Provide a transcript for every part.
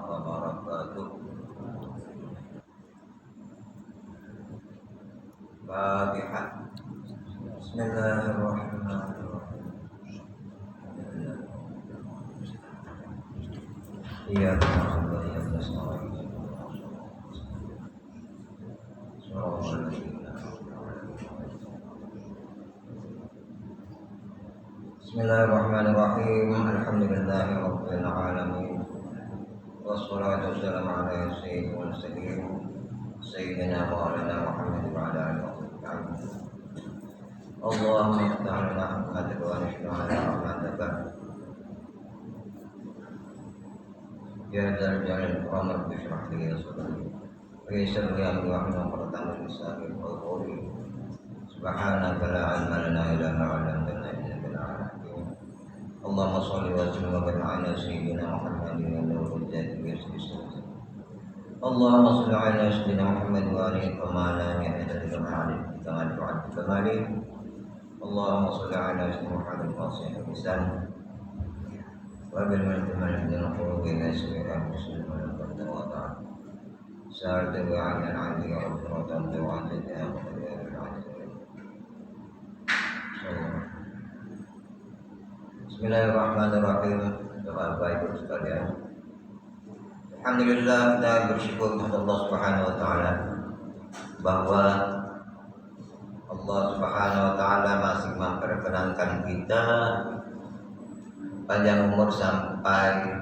wabarakatuh. Fatihah. Bismillahirrahmanirrahim. Iyyaka na'budu wa iyyaka nasta'in. Bismillahirrahmanirrahim. Alhamdulillahi rabbil alamin. Wassalatu wassalamu ala sayyidil mursalin sayyidina maulana Muhammad wa ala alihi wa sahbihi. Allahumma iftah lana rahmataka wa nashhadu ala rahmatika. Ya dzal jalali wal ikram rabbi shrah li sadri wa yassir li amri wahlul 'uqdatam min lisani yafqahu qawli. Subhanaka la 'ilma lana illa ma 'allamtana innaka antal hakim. Allahumma shalli wa sallim wa barik ala sayyidina Muhammadin wa ala alihi wa sahbihi. Allahumma shalli ala sayyidina Muhammad wa alihi kama la ya'lamu kama tu'addu kamali. Allahumma shalli ala sayyidina Muhammad wa alihi wasallam. Wa bil mulki min qulubi nasbiha musliman wa ta'ala. Sa'altu wa 'ala al-'ali wa rahmatan wa 'ala Bismillahirrahmanirrahim. Bapak Ibu sekalian, alhamdulillah kita bersyukur kepada Allah Subhanahu wa taala bahwa Allah Subhanahu wa taala masih memperkenankan kita panjang umur sampai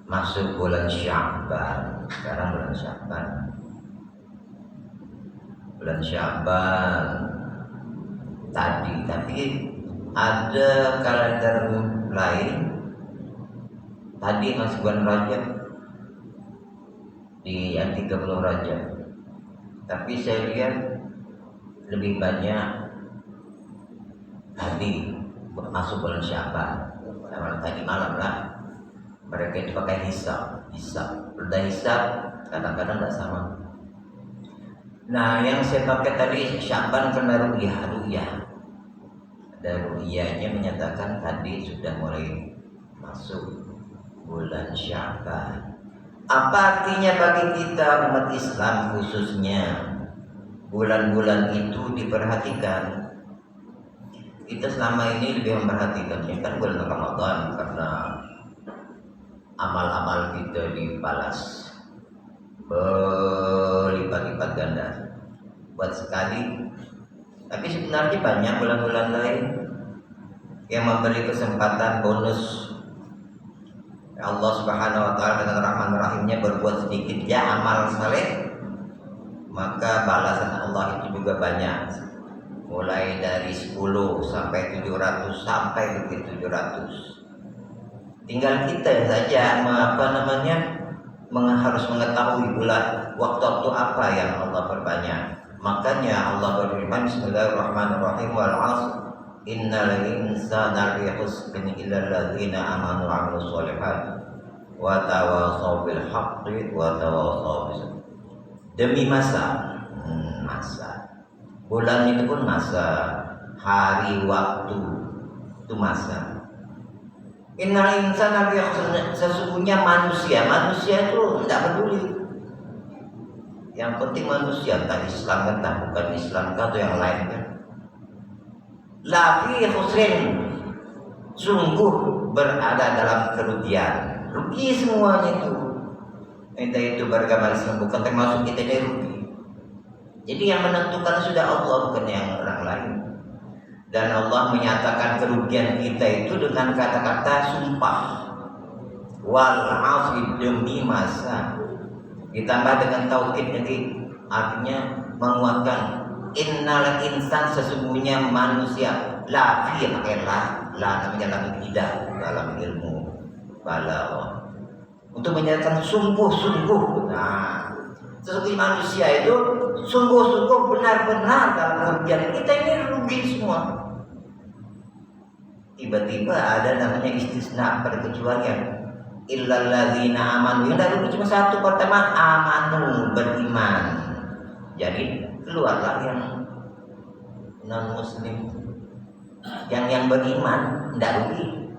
masuk bulan Sya'ban. Sekarang bulan Sya'ban. Bulan Sya'ban tapi ada kalender lain. Tadi masih bulan Rajab di yang 30 Rajab. Tapi saya lihat lebih banyak tadi masuk bulan Sya'ban. Tadi malam lah mereka itu pakai hisab. Udah hisab kadang-kadang nggak sama. Nah, yang saya pakai tadi Sya'ban karena ru'yah. Ada ru'yahnya menyatakan tadi sudah mulai masuk bulan Sya'ban. Apa artinya bagi kita umat Islam khususnya bulan-bulan itu diperhatikan? Kita selama ini lebih memperhatikannya kan bulan Ramadan karena amal-amal kita dibalas berlipat-lipat ganda buat sekali. Tapi sebenarnya banyak bulan-bulan lain yang memberi kesempatan bonus. Allah Subhanahu wa taala dengan rahman rahimnya berbuat sedikit ya amal saleh, maka balasan Allah itu juga banyak. Mulai dari 10 sampai 700 sampai lebih 700. Tinggal kita saja harus mengetahui bulan waktu-waktu apa yang Allah perbanyak. Makanya Allah berfirman Bismillahirrahmanirrahim wal 'ashr innal insana lafi khusrin illa alladziina aamanu wa 'amilus shalihaat wa tawashaw bil haqqi wa tawashaw bis sabr. Demi masa. Bulan itu pun masa, hari, waktu itu masa. Innal insana lafi khusrin, sesungguhnya manusia itu tidak peduli. Yang penting manusia, entah Islam entah bukan Islam atau yang lain kan. Lafi khusrin, sungguh berada dalam kerugian, rugi semuanya itu. Entah itu beragama Islam bukan termasuk kita ini rugi. Jadi yang menentukan sudah Allah bukan yang orang lain. Dan Allah menyatakan kerugian kita itu dengan kata-kata sumpah. Wal 'ashr, demi masa. Ditambah dengan taukid, jadi artinya menguatkan innal insan, sesungguhnya manusia, lafi pakai la namanya la tidak dalam ilmu balaghah untuk menyatakan sungguh-sungguh. Nah, sesungguhnya manusia itu sungguh-sungguh benar-benar dalam kerugian. Kita ini rugi semua. Tiba-tiba ada namanya istisna, perkecualian. Illal ladzina amanu, yang dari cuma satu, pertama amanu, beriman. Jadi keluarlah yang non muslim, yang beriman tidak rugi.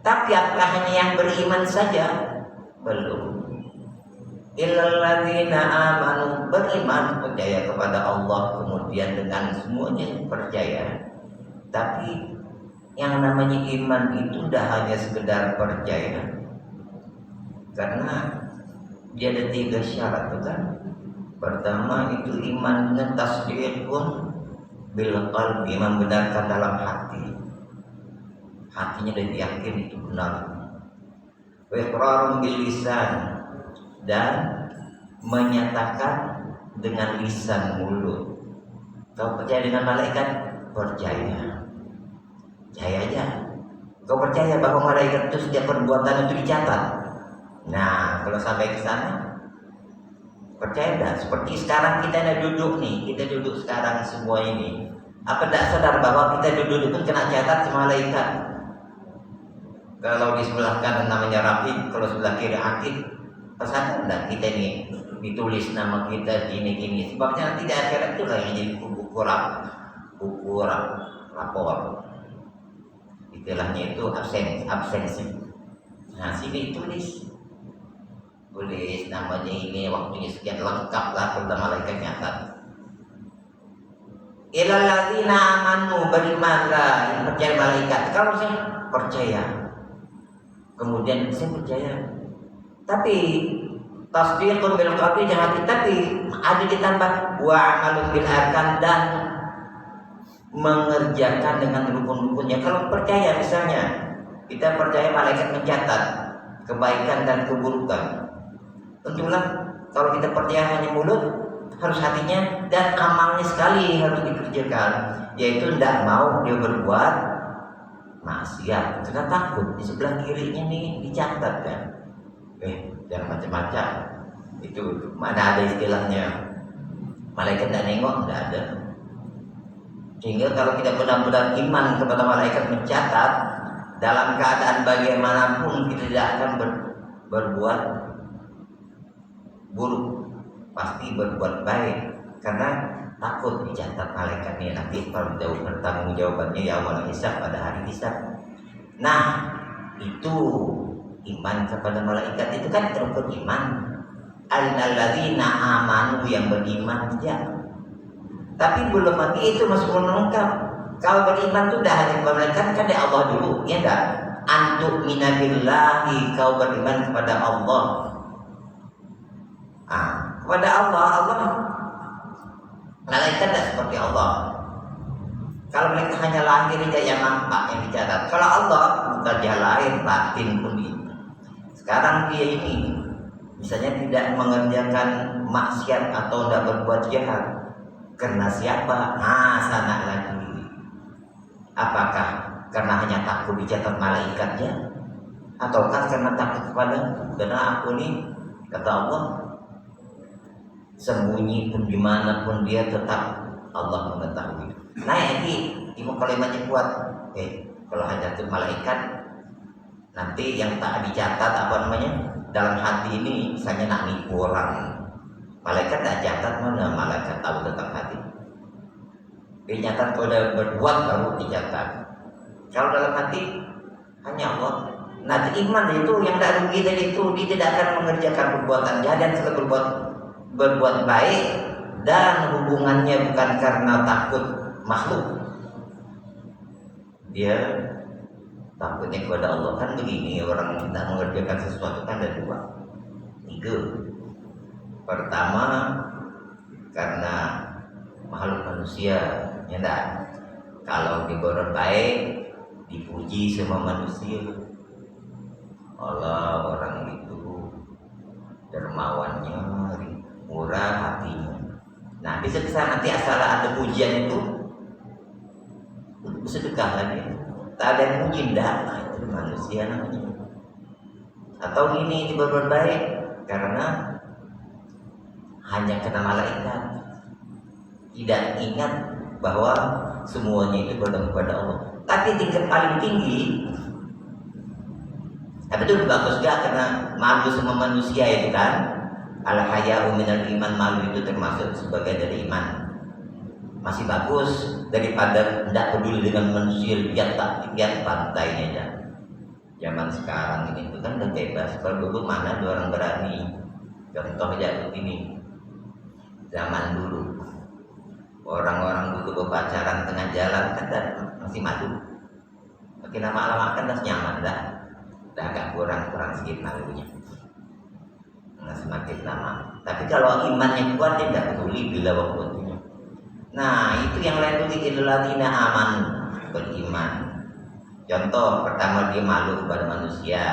Tapi apakah hanya yang beriman saja? Belum. Illalladzina amanu, beriman percaya kepada Allah, kemudian dengan semuanya percaya. Tapi yang namanya iman itu tidak hanya sekedar percaya, karena dia ada 3 syarat, kan? Pertama itu iman dengan tasdiqun bil qalbi, membenarkan dalam hati. Hatinya dan yakin itu benar. Wa iqrarun bil lisan, dan menyatakan dengan lisan mulut. Kau percaya dengan malaikat? Percaya. Percaya aja. Kau percaya bahwa malaikat itu setiap perbuatan itu dicatat? Nah, kalau sampai ke sana, percaya dah. Seperti sekarang kita ada duduk nih, kita duduk sekarang semua ini. Apa tidak sadar bahwa kita duduk itu kena catat sama malaikat? Kalau di sebelah kanan namanya Rafiq, kalau sebelah kiri Atid, pesan enggak kita ini ditulis nama kita gini-gini. Sebabnya nanti di akhirat itu lah yang jadi buku rapor. Istilahnya itu absensi. Nah, sini tulis namanya ini, waktunya sekian, lengkap lah kalau malaikat nyatat. Ilal ladzina amanu, berimanlah yang percaya malaikat. Kalau saya percaya, kemudian saya percaya, tapi tasdiqun bil qalbi, jangan, tapi ada ditambah wa amalun bil arkan, dan mengerjakan dengan rukun-rukunnya. Kalau percaya, misalnya kita percaya malaikat mencatat kebaikan dan keburukan, tentulah kalau kita percaya hanya mulut, harus hatinya dan amalnya sekali harus dikerjakan, yaitu tidak mau dia berbuat maksiat karena takut di sebelah kirinya nih dicatat kan. Jangan macam-macam. Itu mana ada istilahnya malaikat tidak nengok, tidak ada. Sehingga kalau kita benar-benar iman kepada malaikat mencatat, dalam keadaan bagaimanapun kita tidak akan berbuat buruk, pasti berbuat baik, karena takut dicatat malaikatnya nanti bertanggung jawabannya ya Allah hisab, pada hari hisab. Nah, itu iman kepada malaikat itu kan rukun iman. Alladzina amanu, yang beriman ya. Tapi belum lagi itu masih belum lengkap. Kalau beriman itu dah hanya kepada malaikat, kan dari Allah dulu, ya enggak? Antuk minabillahi, kau beriman kepada Allah. Kepada Allah malaikat tidak seperti Allah. Kalau mereka hanya lahir saja yang nampak, yang dicatat. Kalau Allah bukan dia lahir, batin pun dia. Sekarang dia ini misalnya tidak mengerjakan maksiat atau tidak berbuat jahat, karena siapa? Sana lagi. Apakah karena hanya takut dicatat malaikatnya, ataukah karena takut kepada? Karena aku ini, kata Allah, sembunyi pun dimanapun dia tetap Allah mengetahui. Nah, ini ibu kalimatnya kuat. Kalau hanya itu malaikat, nanti yang tak dicatat dalam hati ini, misalnya nak nipu orang, malaikat tak catat, mana malaikat tahu tentang hati. Dicatat kalau udah berbuat baru dicatat. Kalau dalam hati hanya Allah. Nanti iman itu yang tak rugi tadi itu, dia tidak akan mengerjakan perbuatan jahat dan selalu berbuat baik, dan hubungannya bukan karena takut makhluk. Dia takutnya kepada Allah. Kan begini, orang tidak mengerjakan sesuatu kan ada 2, 3. Pertama, karena makhluk manusia, ya enggak? Kalau dibuat baik, dipuji sama manusia, Allah orang itu dermawannya, murah hatinya. Nah, bisa nanti asal ada pujian itu sedekah lagi. Tak ada yang puji, enggak. Nah, itu manusia namanya. Atau ini berbuat baik karena hanya karena malaikat, tidak ingat bahwa semuanya itu bergantung kepada Allah. Tapi tingkat paling tinggi, tapi itu bagus gak? Karena malu sama manusia itu kan, al-haya'u minal iman, malu itu termasuk sebagai dari iman. Masih bagus daripada tidak peduli dengan manusia, lihat pantainya aja. Zaman sekarang ini itu kan udah bebas. Kalau dulu mana ada orang berani Contohnya begini, zaman dulu orang-orang dulu berpacaran tengah jalan kan masih madu, makin lama-lama kan dah nyaman dah agak kurang sedikit malunya. Nah, semakin lama. Tapi kalau imannya kuat dia tidak peduli bila waktunya. Nah, itu yang lain itu illalladzina aman, beriman. Contoh pertama dia malu kepada manusia,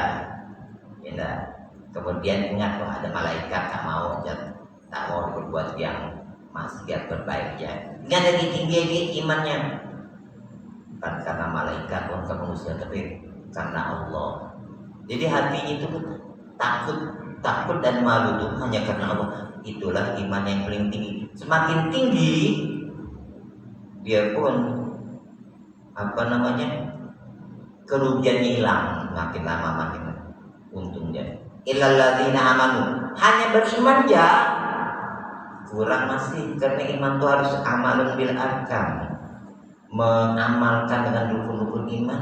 ya enggak? Kemudian ingat bahwa ada malaikat tak mau berbuat yang maksiat berbaik ya. Ingat dari tinggi imannya, bukan karena malaikat bukan manusia, tapi karena Allah. Jadi hatinya itu takut dan malu itu hanya karena Allah. Itulah iman yang paling tinggi. Semakin tinggi dia pun kerugian hilang, makin lama makin untungnya. Illalladzina amanu, hanya beriman ya kurang masih, karena iman itu harus amalun bil arkan, mengamalkan dengan rukun-rukun iman.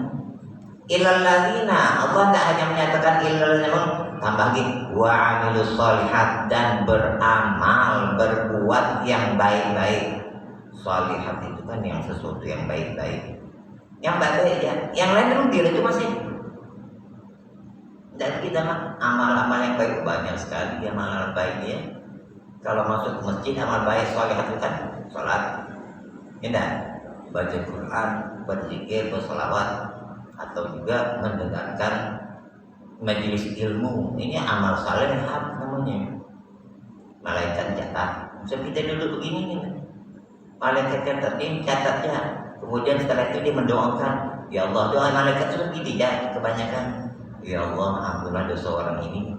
Illalladzina, Allah tak hanya menyatakan illalladzina, tambah lagi wa amilus sholihat, dan beramal, berbuat yang baik-baik. Sholihat itu kan yang sesuatu yang baik-baik, yang baik-baik ya. Yang lain rugi itu masih. Dan kita amal-amal yang baik banyak sekali, amal baik ya. Kalau masuk ke masjid amal baik sholihat itu kan sholat, ya, baca Quran, berzikir, bersolawat, atau juga mendengarkan majelis ilmu. Ini amal saleh namanya. Malaikat catat. Bisa kita duduk begini nih. Malaikat catat ini catatnya. Kemudian setelah itu dia mendoakan, ya Allah, doa malaikat sudah gitu ya kebanyakan. Ya Allah, ampunilah dosa orang ini,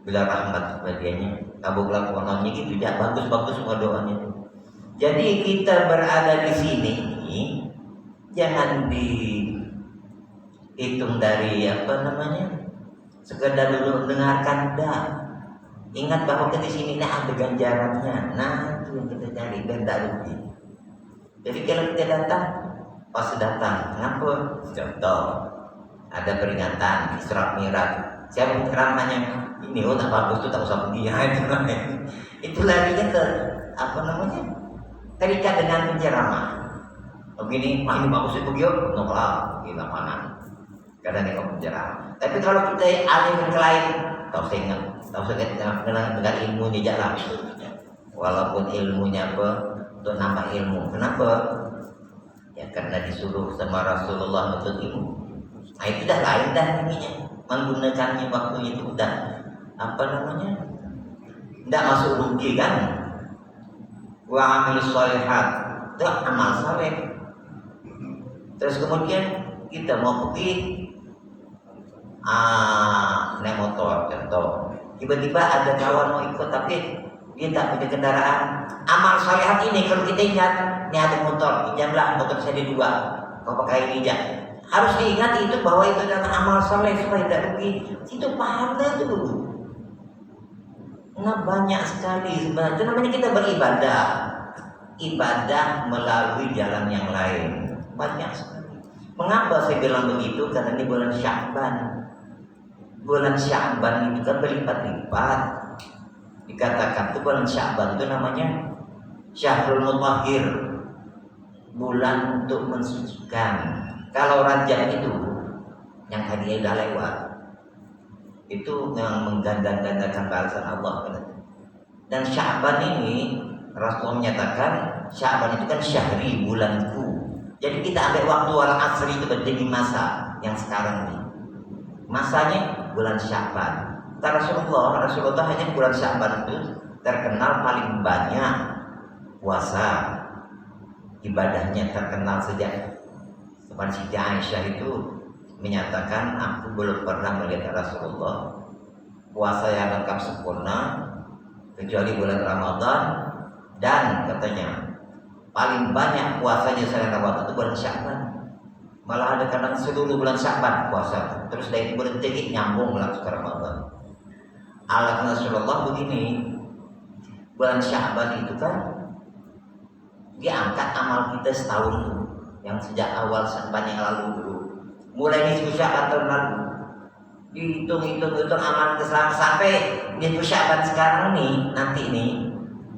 bila rahmat kepadanya, kabulkanlah permohonannya gitu ya. Bagus semua doanya. Jadi kita berada di sini jangan dihitung dari sekedar dulu mendengarkan, dah. Ingat bahwa kita di sini ada ganjarannya. Nah, itu yang kita cari dan tak rugi. Jadi kalau kita datang, pas datang, kenapa? Contoh, ada peringatan Isra Mi'raj. Siapa ceramahnya? Ini tak bagus tuh, tak usah pergi. Itu larinya ke terikat dengan penceramah. Begini, ini bagus itu yuk, nolak di lapangan. Kadang tengok penceramah. Tapi kalau kita alih ke lain, tak usah ingat, tak usah dengan ilmunya jalan. Walaupun ilmunya untuk nambah ilmu. Kenapa? Ya karena disuruh sama Rasulullah untuk ilmu. Nah itu dah lain dah ininya. Menggunakannya waktu itu udah tidak masuk rugi kan. Wa amilus sholihat, itu amal saleh. Terus kemudian kita mau pergi naik motor contoh, tiba-tiba ada kawan mau ikut tapi dia tak punya kendaraan. Amal sholihat ini kalau kita ingat, ini ada motor, pinjamlah motor saya di 2, kau pakai ini aja. Harus diingat itu bahwa itu adalah amal soleh supaya tidak rugi. Itu pahala itu dulu. Nah banyak sekali sebenarnya. Itu namanya kita beribadah. Ibadah melalui jalan yang lain. Banyak sekali. Mengapa saya bilang begitu? Karena ini bulan Sya'ban. Bulan Sya'ban itu kan berlipat-lipat. Dikatakan itu bulan Sya'ban itu namanya Syahrul Mutahhir, bulan untuk mensucikan. Kalau Rajab itu yang hadiah sudah lewat, itu yang menggandakan balasan Allah. Dan Sya'ban ini Rasulullah menyatakan Sya'ban itu kan syahri, bulanku. Jadi kita ambil waktu al-asr itu menjadi masa yang sekarang ini. Masanya bulan Sya'ban. Rasulullah hanya bulan Sya'ban itu terkenal paling banyak puasa, ibadahnya terkenal sejak Siti Aisyah itu menyatakan, aku belum pernah melihat Rasulullah puasa yang lengkap sempurna kecuali bulan Ramadan, dan katanya paling banyak puasanya selain Ramadan itu bulan Sya'ban. Malah ada kadang seluruh bulan Sya'ban puasa, terus dari berhenti nyambung langsung ke Ramadan. Alat Rasulullah begini, bulan Sya'ban itu kan diangkat amal kita setahun tuh, yang sejak awal Sya'ban yang lalu dulu, mulai di Sya'ban tahun lalu dihitung amal kesalahan sampai nisfu Sya'ban sekarang nih, nanti nih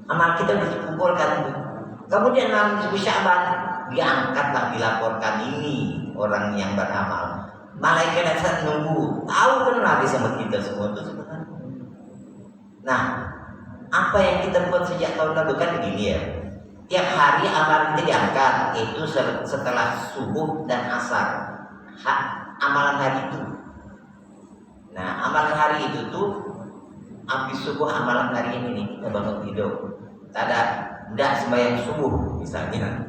amal kita dikumpulkan. Kemudian malam nisfu Sya'ban diangkatlah, dilaporkan ini orang yang beramal. Malaikat yang nunggu, tahu kenal di sama kita semua itu sebenarnya. Nah, apa yang kita buat sejak tahun lalu kan begini ya. Tiap hari amalan kita diangkat, itu setelah subuh dan asar. Amalan hari itu. Nah, amalan hari itu tuh habis subuh amalan hari ini nih, kita bangun tidur. Tidak sembahyang subuh misalnya.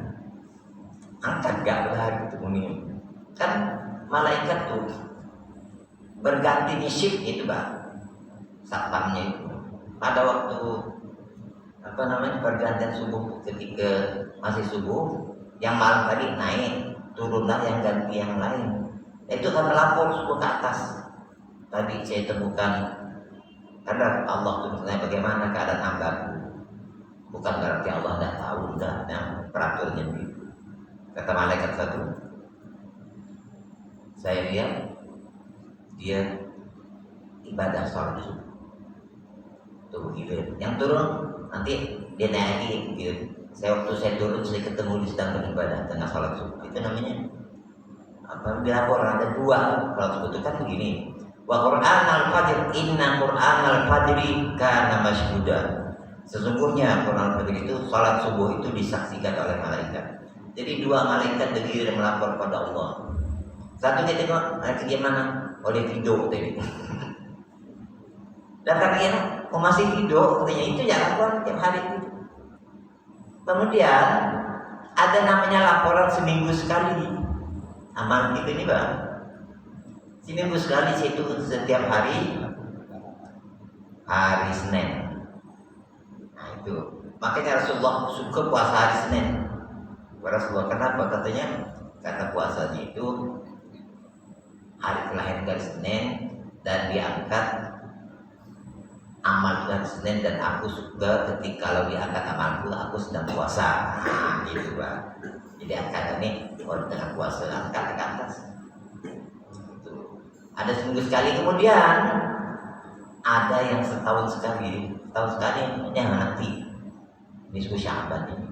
Angkat gak hari itu mungkin. Kan malaikat tuh berganti di shift itu Bang. Satpamnya itu. Pada waktu pergantian subuh, ketika masih subuh, yang malam tadi naik, turunlah yang ganti yang lain. Itu kan melapor subuh ke atas. Tadi saya temukan karena Allah itu bertanya bagaimana keadaan hamba. Bukan berarti Allah tidak tahu, yang peraturnya begitu. Kata malaikat satu, saya lihat dia ibadah sholat subuh. Tuh gitu. Yang turun nanti dia naik lagi gitu. Waktu saya turun saya ketemu dia sedang beribadah tengah sholat subuh. Itu namanya apa? Dilaporkan ada dua sholat subuh itu kan begini. Wa Qur'an al-fajr, inna Qur'an al-fajri kana mashhuda. Sesungguhnya Qur'an al-fajr itu sholat subuh itu disaksikan oleh malaikat. Jadi dua malaikat berdiri dan melapor pada Allah. Satu dia tengok, nanti gimana? Oh dia tidur tadi. Dan katanya, masih tidur, katanya itu ya laporan tiap hari itu. Kemudian ada namanya laporan seminggu sekali. Amal gitu ini Bang. Seminggu sekali itu setiap hari Senin. Nah itu. Makanya Rasulullah suka puasa hari Senin. Rasulullah kenapa? Katanya kata puasanya itu hari kelahiran dari Senin dan diangkat amal dari Senin, dan aku suka ketika kalau diangkat amalku aku sedang puasa. Nah, gitu Pak. Jadi angkat ini kalau tengah puasa angkat ke atas. Itu. Ada seminggu sekali, kemudian ada yang setahun sekali yang nanti nisfu Sya'ban ini.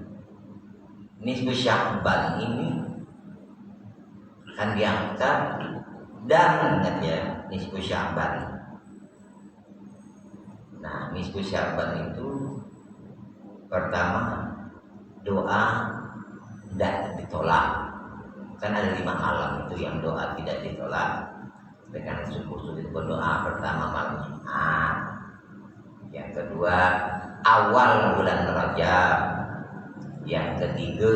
Nisfu Sya'ban ini akan diangkat, dan ingat ya nisfu Sya'ban. Nah, nisfu Sya'ban itu pertama doa tidak ditolak. Kan ada 5 malam itu yang doa tidak ditolak. Dengan subuh berdoa pertama malam Jumat. Yang kedua awal bulan Rajab. Yang ketiga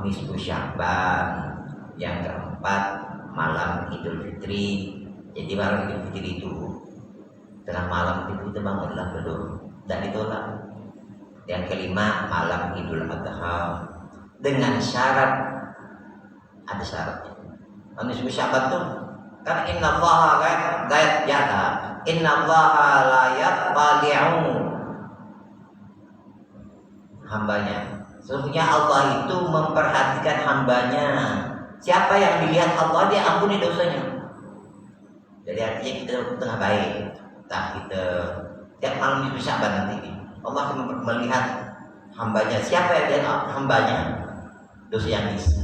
nisfu Sya'ban. Yang keempat malam Idul Fitri. Jadi malam Idul Fitri itu tengah malam itu kita bangunlah berdoa, tidak ditolak. Yang kelima malam Idul Adha, dengan syarat, ada syaratnya. Nisfu Sya'ban tuh kan innallaha la yaqbal, innallaha la yaqbali'u hambanya. Sesungguhnya Allah itu memperhatikan hambanya. Siapa yang dilihat Allah, dia ampuni dosanya. Jadi artinya kita tengah baik. Entah kita tiap malam nisfu Sya'ban nanti Allah akan melihat hambanya. Siapa yang dia hambanya? Dosa yang bisa.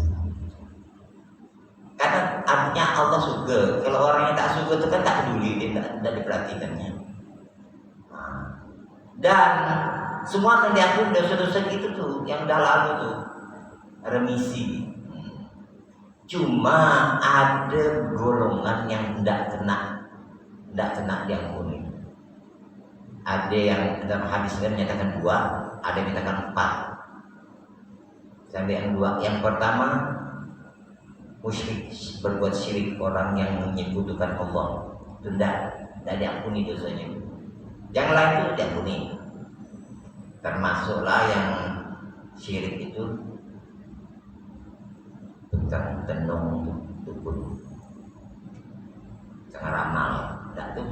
Karena artinya Allah suka. Kalau orang yang tak suka itu kan tak peduli, dia tidak diperhatikannya. Dan semua akan diampuni dosa-dosa itu tuh yang dah lalu tuh remisi. Cuma ada golongan yang tidak kena diampuni. Ada yang dalam hadis ini menyatakan 2, ada yang menyatakan 4. Sampai yang 2, yang pertama musyrik, berbuat syirik, orang yang menyekutukan Allah, itu tidak diampuni dosanya. Yang lain itu diampuni. Termasuklah yang syirik itu tukang tenung, dukun, tukang ramal, tidak tuh.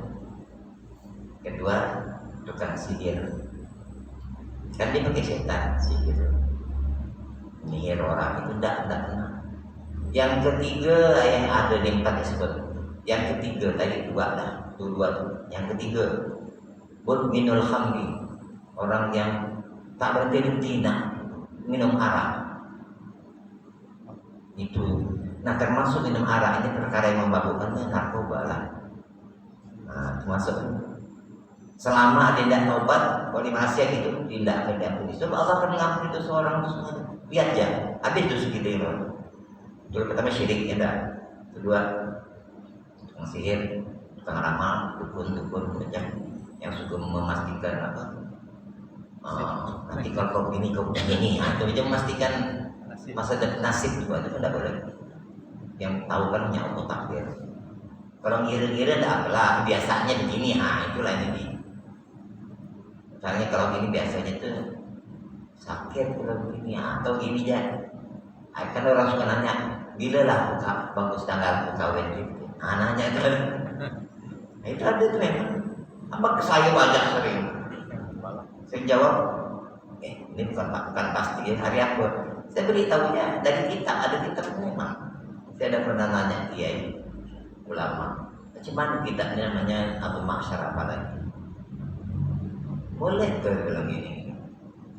Kedua, tukang sihir. Kan dia pakai setan sihir, menyihir orang itu tidak kena. Yang ketiga yang ada di 4 tersebut, Yang ketiga tadi dua lah, dua. Yang ketiga, minul khamri, orang yang tak berhenti nak minum arak. Itu. Nah, termasuk minum arak ini perkara yang memabukkan, narkoba lah. Nah, termasuk selama dia tidak taubat, kalau di maksiat itu tidak akan diampuni. Sebab Allah akan mengampuni itu seorang itu semua. Lihat ya, habis itu segitu itu. Yang pertama syirik, ya dah. Kedua, tukang sihir, tukang ramal, dukun macam yang suka memastikan apa? Nanti kalau kau begini kau begini, itu dia memastikan masa depan nasib juga itu tidak boleh. Yang tahu kan hanya Allah takdir. Kalau ngira-ngira tidak apalah, biasanya begini, itulah ini. Misalnya kalau gini biasanya tuh sakit kalau begini atau gini ya. Kan orang suka nanya, bila lah bagus tanggal kawin gitu. Nanya itu. Nah, itu ada tuh memang. Apa saya banyak sering. Saya jawab, ini bukan pasti ya, hari aku. Saya beritahunya dari kitab, ada kitab memang. Saya ada pernah nanya kiai ulama, macam kitabnya namanya Abu Mahsyar apa lagi? Boleh ke bilang gini.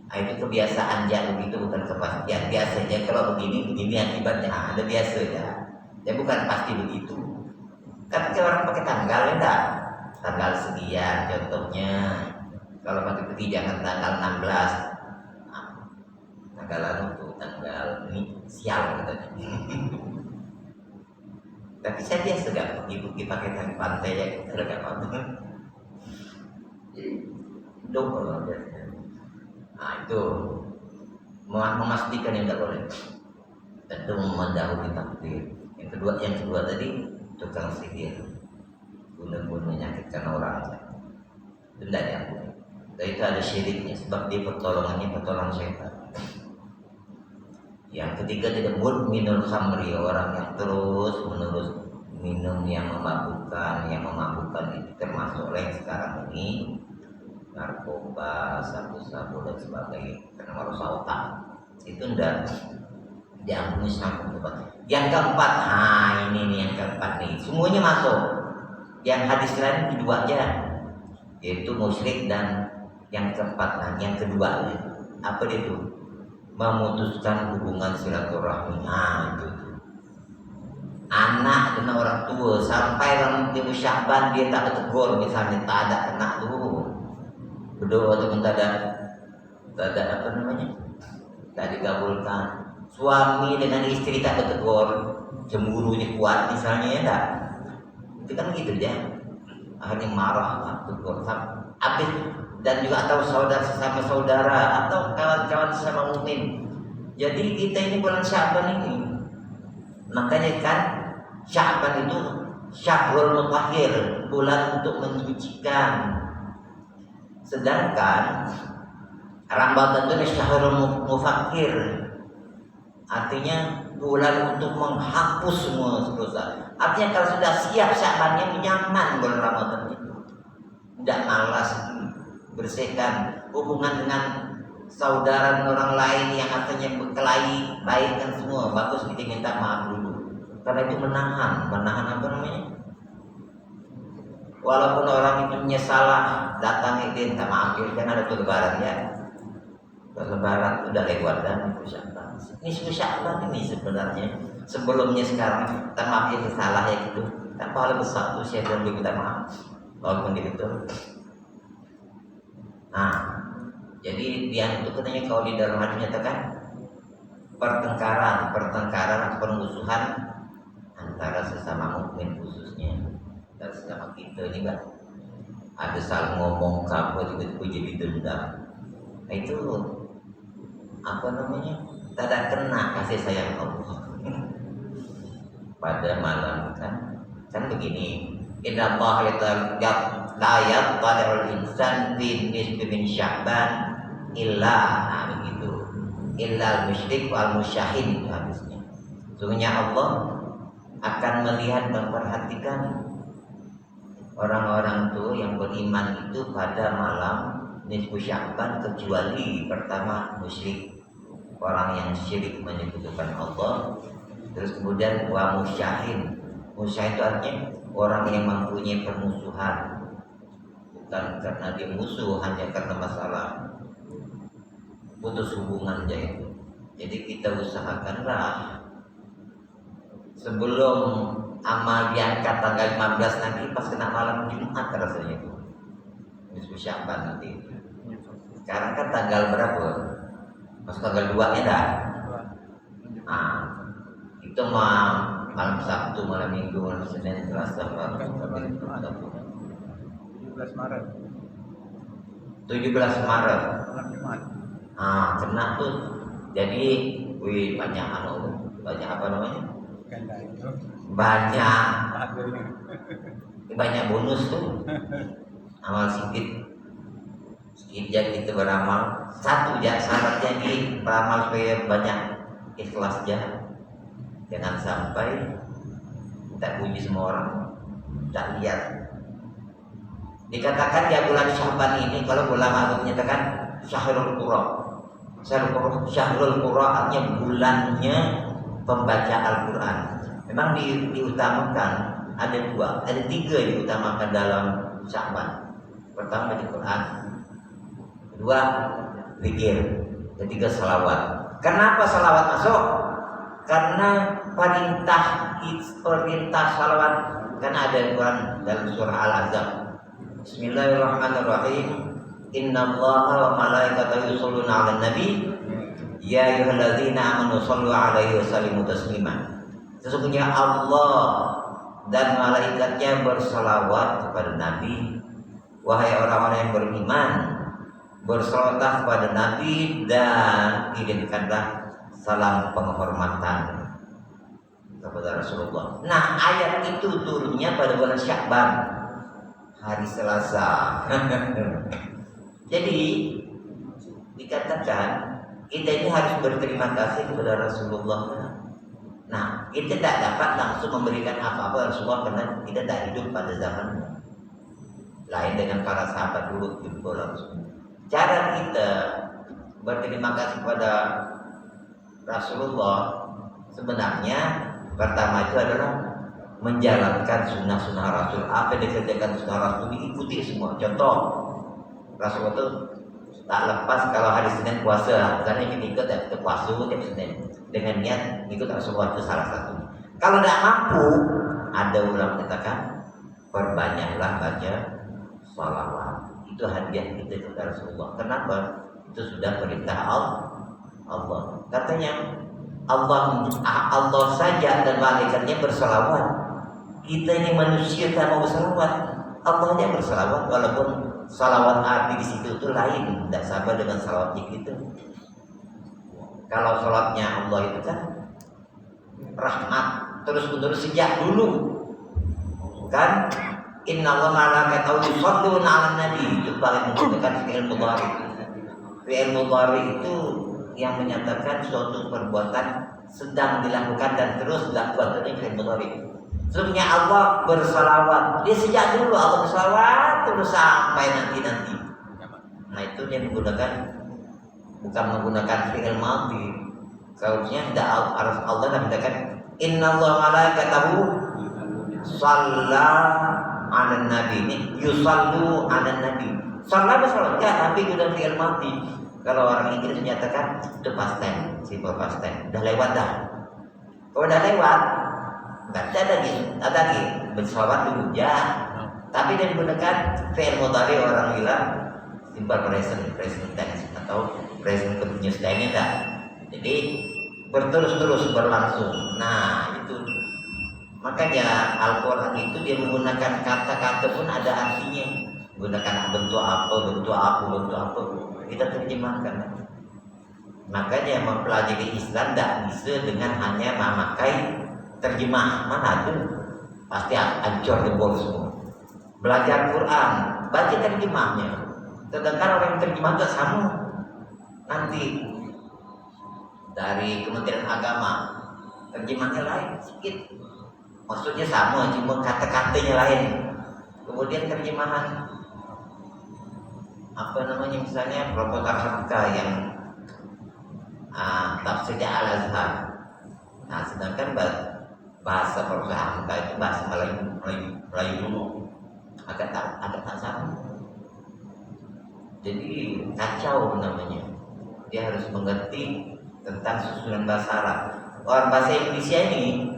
Itu kebiasaan dia begitu, bukan kepastian. Biasanya kalau begini akibatnya ada biasanya. Ya bukan pasti begitu. Kan orang pakai tanggal ya enggak? Tanggal sekian contohnya. Kalau pakai peti jangan tanggal 16. Tanggal ini sial katanya. Tapi saya biasa gak pergi pakai tanggal pantai ya, kita gak apa-apa. Double biasanya. Nah itu memastikan yang tidak boleh. Tentu mendahului takdir. Yang kedua tadi tukang sihir, guna-guna menyakitkan orang. Itu tidak diampuni. Dan itu ada syiriknya, sebab dia pertolongan syaitan. Yang ketiga tidak minul khamri, orang yang terus menerus minum yang memabukkan itu termasuk yang sekarang ini narkoba, sabu-sabu dan sebagainya, karena merusak otak. Itu tidak diampuni sama Allah. Yang keempat, ini nih yang keempat nih, semuanya masuk. Yang hadis lain kedua aja, yaitu musyrik, dan yang keempat, yang kedua apa itu? Memutuskan hubungan silaturahmi. Itu. Anak dengan orang tua sampai dalam timu Sya'ban dia tak tegur, misalnya tak ada anak dulu berdoa ataupun tak ada apa namanya, tak dikabulkan. Suami dengan istri tak tegur, cemburunya kuat misalnya ya tak. Itu kan gitu ya. Akhirnya marah, tak tegur, habis. Dan juga atau saudara sesama saudara atau kawan-kawan sesama mukmin. Jadi kita ini bulan Sya'ban ini, makanya kan Sya'ban itu syahrul mutahhir, bulan untuk menyucikan. Sedangkan Ramadan itu syahrul mufakkir, artinya bulan untuk menghapus semua dosa. Artinya kalau sudah siap Sya'bannya, nyaman bulan Ramadan itu, tidak malas bersihkan hubungan dengan saudara dan orang lain yang artinya berkelahi, baikkan semua, bagus kita minta maaf dulu. Karena itu menahan apa namanya? Walaupun orang itu punya salah, datang itu minta maaf, kan ada tuh lebaran ya. Lebaran sudah lewat dan ini Sya'ban ini sebenarnya sebelumnya sekarang kita maaf ya salah ya gitu. Tak pahala besar tuh saya belum minta maaf, walaupun gitu. Nah, jadi dia itu katanya kalau di dalam hadis nyatakan pertengkaran atau permusuhan antara sesama mukmin khususnya dan sesama kita ini kan ada saling ngomong kabel tiba-tiba jadi dendam. Nah, itu apa namanya? Tidak kena kasih sayang Allah pada malam kan begini. Inna Allah la yaqbalul insan fi nisbi min Sya'ban illa begitu. Illa al-musyrik wal musyahid, itu habisnya. Sesungguhnya Allah akan melihat dan memperhatikan orang-orang itu yang beriman itu pada malam nisbu Sya'ban, kecuali pertama musyrik, orang yang syirik menyekutukan Allah. Terus kemudian wa musyahid. Musyahid itu artinya orang yang mempunyai permusuhan, bukan karena dia musuh, hanya karena masalah putus hubungan aja itu. Jadi kita usahakanlah sebelum amal diangkat tanggal 15 nanti, pas kena malam Jumat rasanya itu nisfu Sya'ban nanti. Sekarang kan tanggal berapa? Pas tanggal 2 nya dah. Itu malam Sabtu, malam Minggu, malam Senin, Selasa, Rabu, 17 Maret. 17 Maret. Malam Jumat. Kena tuh. Jadi, banyak apa namanya? Ganda itu. Banyak bonus tuh. Amal sedikit yang kita beramal. Satu aja syaratnya di beramal supaya banyak ikhlas aja. Jangan sampai tak puji semua orang, tak lihat. Dikatakan di bulan Sya'ban ini, kalau ulama menyatakan Syahrul Qur'an. Syahrul Qur'an artinya bulannya pembaca Al-Quran. Memang diutamakan ada tiga diutamakan dalam Sya'ban. Pertama baca Quran, kedua zikir, ketiga salawat. Kenapa salawat masuk? Karena perintah salawat, karena ada Quran dalam surah Al-Ahzab. Bismillahirrahmanirrahim. Innallaha wa malaikatahu yusholluna 'alan nabi ya ayyuhalladzina amanu shollu 'alaihi wa sallimu taslima. Sesungguhnya Allah dan malaikatnya bersalawat kepada Nabi. Wahai orang-orang yang beriman, bersalawatlah kepada Nabi dan kirimkanlah salam penghormatan kepada Rasulullah. Nah, ayat itu turunnya pada bulan Sya'ban, hari Selasa. Jadi dikatakan kita ini harus berterima kasih kepada Rasulullah. Nah, kita tidak dapat langsung memberikan apa-apa Rasulullah karena kita tidak hidup pada zamannya. Lain dengan para sahabat dulu jumpa langsung. Cara kita berterima kasih kepada Rasulullah sebenarnya pertama itu adalah menjalankan sunnah-sunnah Rasul. Apa yang dikerjakan sunnah Rasul diikuti semua. Contoh, Rasulullah itu tak lepas kalau hari Senin puasa, karena kita ikut ya, puasa tiap Senin dengan niat ikut Rasulullah, itu salah satu. Kalau tidak mampu, ada ulama katakan perbanyaklah baca salawat. Itu hadiah kita kepada Rasulullah. Kenapa? Itu sudah perintah Allah. Katanya Allah saja dan malaikatnya bersalawat. Kita ini manusia tak mau bersalawat. Allahnya bersalawat, walaupun salawat arti di situ itu lain, tidak sama dengan salawatnya kita. Kalau salawatnya Allah itu kan rahmat terus menerus sejak dulu, kan? Innallaha malaikatahu yusholluna 'alan nabi. Itu paling menggunakan fi'il mudhari. Fi'il mudhari itu yang menyatakan suatu perbuatan sedang dilakukan dan terus dilakukan, itu fi'il mudhari. Sebenarnya Allah bersalawat. Dia sejak dulu Allah bersalawat terus sampai nanti. Nah, itu yang menggunakan, bukan menggunakan fi'il madhi. Seharusnya tidak harus Allah mengatakan innallaha malaikatahu shalla 'alan nabi. Ini yusallu 'alan nabi. Shalla bersalawat ya, tapi sudah fi'il madhi. Kalau orang Inggris menyatakan itu past tense, simple past tense. Udah lewat dah. Kalau udah lewat nggak ada lagi bersalawat dulu ya, tapi dia menggunakan fi'il mudhari, orang bilang simple present tense atau present continuous tense dah. Jadi berterus-terus berlangsung. Nah, itu makanya Al-Quran itu dia menggunakan kata-kata pun ada artinya, menggunakan bentuk apa kita terjemahkan. Makanya mempelajari Islam tidak bisa dengan hanya memakai terjemah. Mana tuh pasti hancur jebol semua. Belajar Quran, baca terjemahnya. Sedangkan orang yang terjemah itu sama. Nanti dari Kementerian Agama terjemahnya lain sedikit, maksudnya sama, cuma kata-katanya lain. Kemudian terjemahan apa namanya, misalnya Prof. Hamka yang tafsirnya Al-Azhar. Nah, sedangkan bahasa perusahaan itu bahasa Melayu dulu, agak tak sama. Jadi kacau namanya. Dia harus mengerti tentang susunan bahasa Arab. Orang bahasa Indonesia ini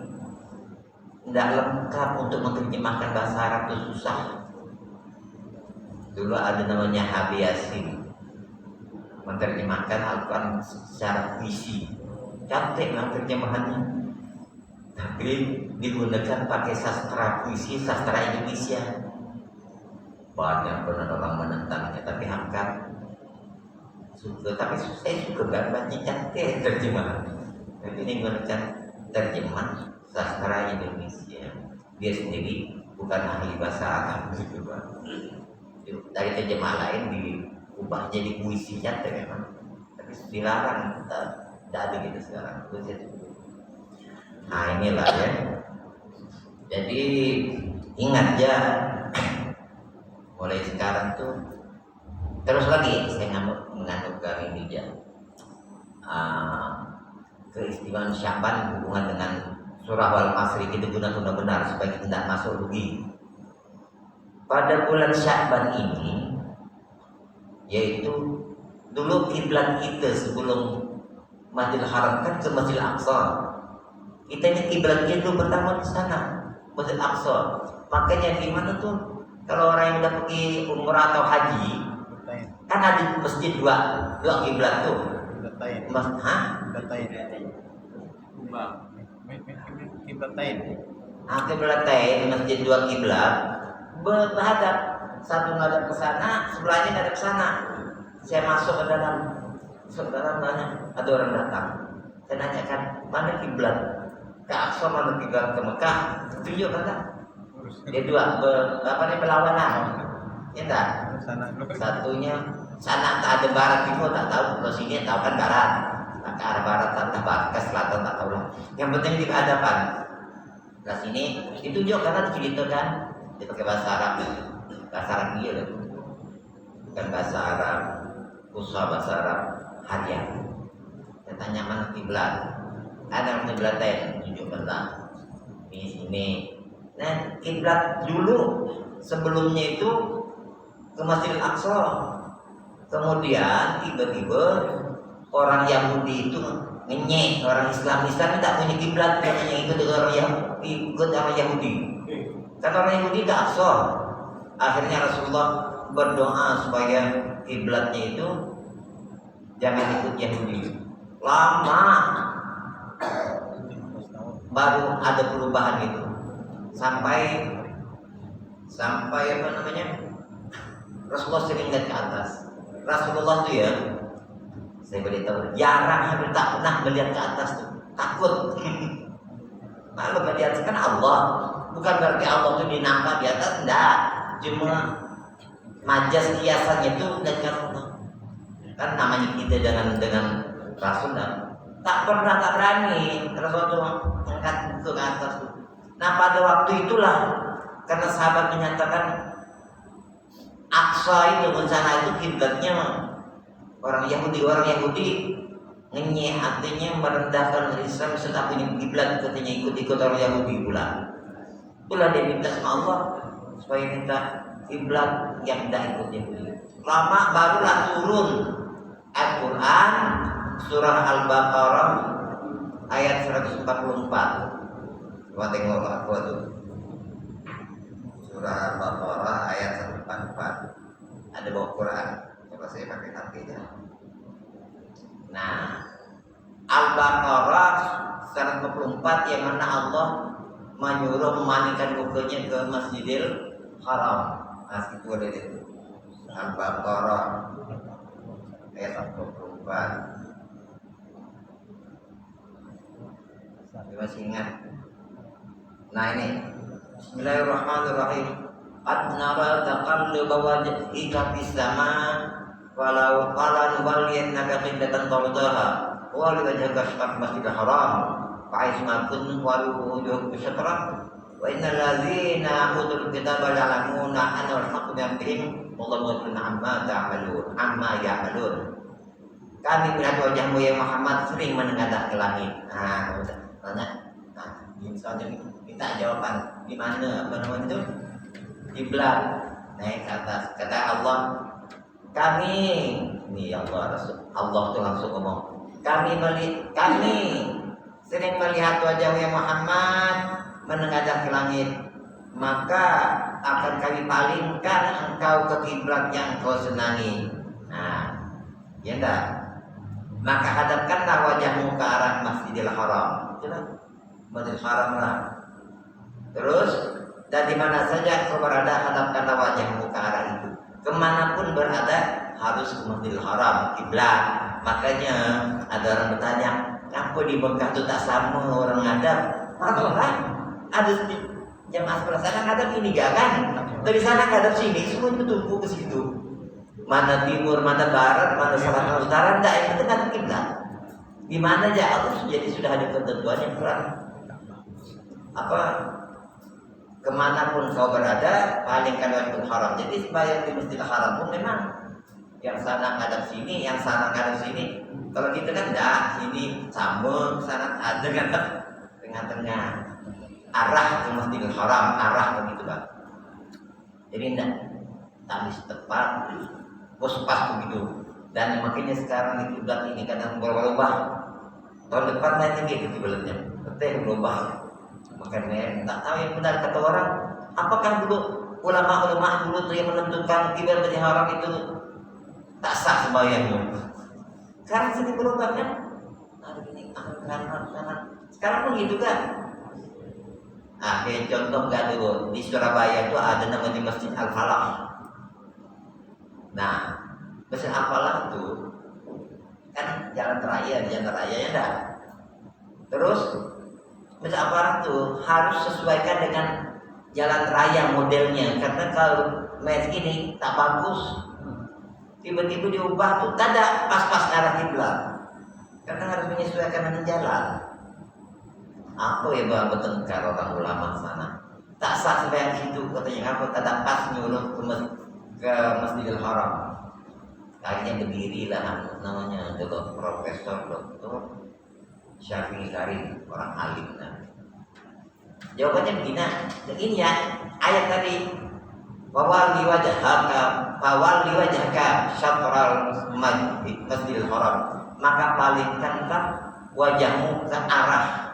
tidak lengkap untuk menerjemahkan bahasa Arab, itu susah. Dulu ada namanya Habib Yasin, menerjemahkan Al-Quran secara puisi, cantik lah terjemahannya, tapi digunakan pakai sastra puisi, sastra Indonesia. Banyak benar orang menentangnya, tapi angkat suka. Tapi saya suka gambarnya cantik terjemahan. Tapi ini menggunakan terjemah sastra Indonesia. Dia sendiri bukan ahli bahasa Arab gitu, Pak. Dari terjemah lain diubah jadi puisi cantik memang. Tapi dilarang, tidak ada gitu sekarang. Nah inilah ya. Jadi ingat ya, mulai sekarang tuh terus lagi saya menganut kali ini ya, keistimewaan Syaban hubungan dengan surah wal asri kita gunakan benar supaya kita tidak masuk rugi. Pada bulan Syaban ini, yaitu dulu kiblat kita sebelum Masjidil Haram kan ke Masjidil Aqsa. Kita ini kiblatnya itu pertama di sana, Masjidil Aqsa. Makanya di mana tuh? Kalau orang yang udah pergi umrah atau haji, kan ada masjid dua kiblat tuh. Kiblatain masjid dua kiblat berhadap, satu ngadap ke sana, sebelahnya ngadap ke sana. Saya masuk ke dalam mana ada orang datang. Saya nanyakan mana kiblat ke Aqsa, mana kiblat ke Mekah, tunjuk kata. Dia dua berlawanan, ya tak? Satunya sana tak ada barat timur tak tahu, kalau sini tahu kan barat, ke arah barat tak tahu, ke selatan tak tahu lah. Yang penting di hadapan. Nah sini ditunjuk karena diceritakan dia pakai bahasa Arab dia loh, bukan bahasa Arab Fusha, bahasa Arab harian. Saya tanya mana kiblat, ada kiblatain, tunjukkanlah di sini. Nah, kiblat dulu sebelumnya itu ke Masjidil Aqsa. Kemudian tiba-tiba orang Yahudi itu ngenyek, orang Islam tidak punya kiblat, katanya ikut orang Yahudi. Kata orang Yahudi ke Aqsa. Akhirnya Rasulullah berdoa supaya kiblatnya itu jangan ikut Yahudi. Lama baru ada perubahan itu. Sampai apa namanya, Rasulullah sering lihat ke atas. Rasulullah tuh ya, saya beritahu, jarang, hampir tak pernah melihat ke atas tuh, takut. Malu melihat kan Allah, bukan berarti Allah tuh dinampak di atas, enggak, cuma majas kiasannya itu dengan Allah. Kan namanya kita dengan Rasul tak berani Rasul tuh angkat itu ke atas tuh. Nah pada waktu itulah, karena sahabat menyatakan Aqsa itu bencana itu kiblatnya orang Yahudi ngenyeh, artinya merendahkan Islam serta punya kiblat, katanya ikut orang Yahudi pula dia minta sama Allah supaya minta kiblat yang tidak ikut Yahudi. Lama barulah turun Al-Quran surah Al-Baqarah ayat 144. Coba tengok aku tuh surah Al-Baqarah ayat 144, ada bawa Quran. Coba saya pakai hatinya. Nah, Al-Baqarah 144 yang mana Allah menyuruh memandikan mukanya ke Masjidil Haram. Nah, itu ada itu. Al-Baqarah ayat 144. Masih ingat? Nah ini Bismillahirrahmanirrahim. Qad nara taqalluba wajhika fis sama walau qala nuwalliyannaka qiblatan tardaha wa liwajhaka shatr masjidil haram fa aisma kun walu wujuh syatra wa innal ladzina utul kitaba ya'lamuna anna al-haqqu min rabbihim wallahu amma ya'malun. Kami melihat wajahmu ya Muhammad sering menengadah ke langit. Nah, Misalnya minta jawaban di mana apa namanya itu kiblat, naik ke atas. Kata Allah, kami ini Allah Rasul Allah tuh langsung ngomong, kami sering melihat wajahnya Muhammad menengadah ke langit, maka akan kami palingkan engkau ke kiblat yang kau senangi. Nah, ya enggak? Maka hadapkanlah wajahmu ke arah Masjidil Haram. Masjidil Haram lah. Terus dan di mana saja kau berada, hadapkanlah wajahmu ke arah itu. Kemanapun berada harus ke Masjidil Haram, kiblat. Makanya ada orang bertanya, kenapa di Mekah itu tak sama orang ngadap? Orang ada jamaah sebelah sana ngadap ini gak kan? Dari sana ngadap sini, semuanya bertumpu ke situ. Mana timur, mana barat, mana selatan, utara, enggak, yang penting kan kiblat. Di mana aja Allah jadi sudah ada ketentuan yang kurang. Apa? Kemanapun kau berada, palingkan Masjidil Haram. Jadi sembahyang di Masjidil Haram pun memang yang sana ngadap sini, yang sana ngadap sini. Kalau kita kan enggak, sini sambung, sana ada kan tengah-tengah. Arah ke Masjidil Haram, arah begitu Pak. Jadi enggak tandis tepat, pas begitu. Dan makanya sekarang di kiblat ini kadang berubah. Tahun depan nanti gitu kiblatnya, betul berubah. Makanya tak tahu yang benar kata orang. Apakah dulu ulama-ulama dulu tuh yang menentukan kiblat Masjidil Haram itu tak sah sembahyangnya? Sekarang sini berubah kan? Ada ini kanan. Sekarang pun gitu kan? Kayak contoh gak dulu di Surabaya itu ada namanya Masjid Al-Falah. Nah, Masjid Al-Falah itu kan jalan raya ya dah. Terus Masjid Al-Falah itu harus sesuaikan dengan jalan raya modelnya, karena kalau masjid ini tak bagus, tiba-tiba diubah tuh tidak pas-pas arah kiblat, karena harus menyesuaikan dengan jalan. Apa ya bang bertengkar orang ulama sana? Tak sah sembahyang situ katanya, apa tidak pas nyuruh ke Masjidil Haram. Akhirnya berdirilah namanya Profesor Dr. Syafi'i Karim, orang alim. Jawabannya begini ya, ayat tadi fawalli wajhaka syatral Masjidil Haram, maka palingkanlah wajahmu ke arah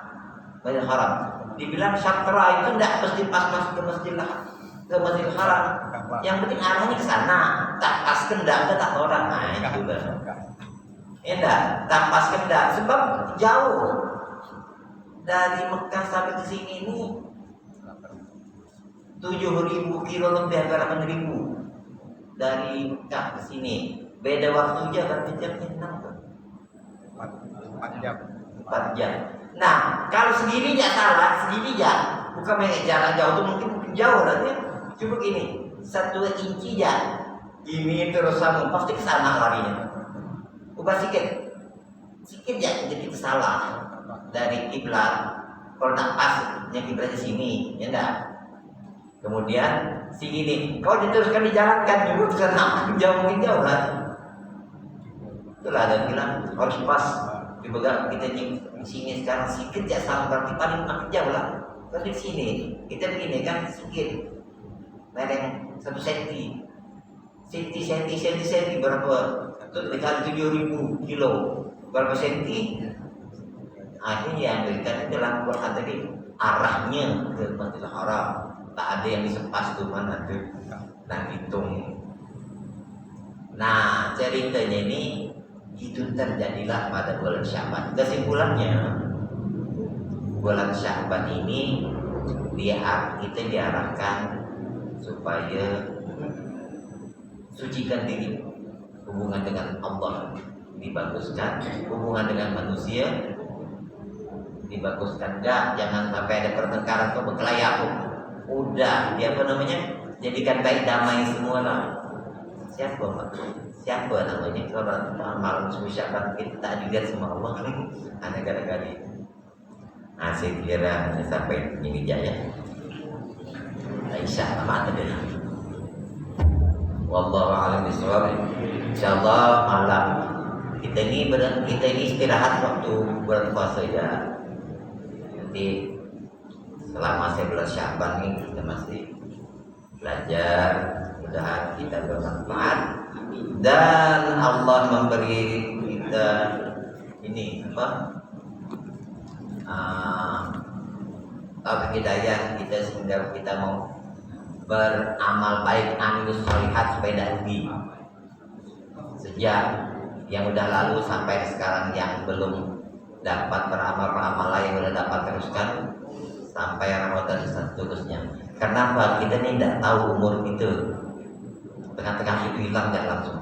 Masjidil Haram. Dibilang syatra itu tidak mesti pas masuk ke Masjidil Haram. Yang penting arahnya ke sana. Tak pas kendak tak orang. Nah itu lah. Enggak, tak pas kendak sebab jauh. Dari Mekah sampai ke sini ini 7.000 kilo lebih, hampir 8.000 dari Mekah ke sini. Beda waktunya berapa jamnya? 4 jam. Nah, kalau segini aja salah, segini aja. Bukan main jalan jauh itu mungkin jauh lah ya. Cuma gini, 1 inci aja. Ini terus sama, pasti ke sana larinya. Ubah sedikit aja jadi salah dari kiblat. Kalau tak pas, yang kiblatnya sini, ya enggak. Kemudian sini, kalau diteruskan dijalankan juga ke sana, jauh mungkin jauh lah. Itulah ada bilang harus pas. Dipegang kita di sini sekarang sedikit ya salah, berarti paling makin jauh lah. Kalau di sini kita begini kan sedikit, mereng 1 senti berapa? Itu dikali 7.000 kilo berapa senti? Akhirnya yang berikan itu dalam Quran tadi arahnya ke Masjidil Haram. Tak ada yang disepas tuh mana tuh. Nah hitung. Nah ceritanya ini itu terjadilah pada bulan Sya'ban. Kesimpulannya, bulan Sya'ban ini kita diarahkan supaya sucikan diri, hubungan dengan Allah dibaguskan, hubungan dengan manusia dibaguskan. Jangan sampai ada pertengkaran atau berkelahi. Udah, dia apa namanya? Jadikan baik damai semua lah. Siapa namanya kalau malam Sya'ban kita tak juga sama Allah. Ada gara-gara itu. Saya kira sampai ini jaya. Aisyah mana dia? Wallahu a'lam bishawab. Insyaallah malam kita ini istirahat waktu bulan puasa ya. Nanti selama 11 Syaban ini kita masih belajar, mudah-mudahan kita bermanfaat dan Allah memberi kita ini hidayah kita sehingga kita mau beramal baik, amilus sholihat supaya tidak rugi. Sejak yang udah lalu sampai sekarang yang belum dapat beramal yang udah dapat teruskan sampai Ramadan dan seterusnya. Kenapa? Kita ini tidak tahu umur itu, tengah-tengah itu hilang dan langsung.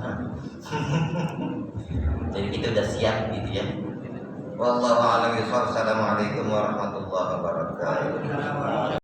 Jadi kita udah siap gitu ya. Wallahu a'lam bishawab. Assalamualaikum warahmatullahi wabarakatuh.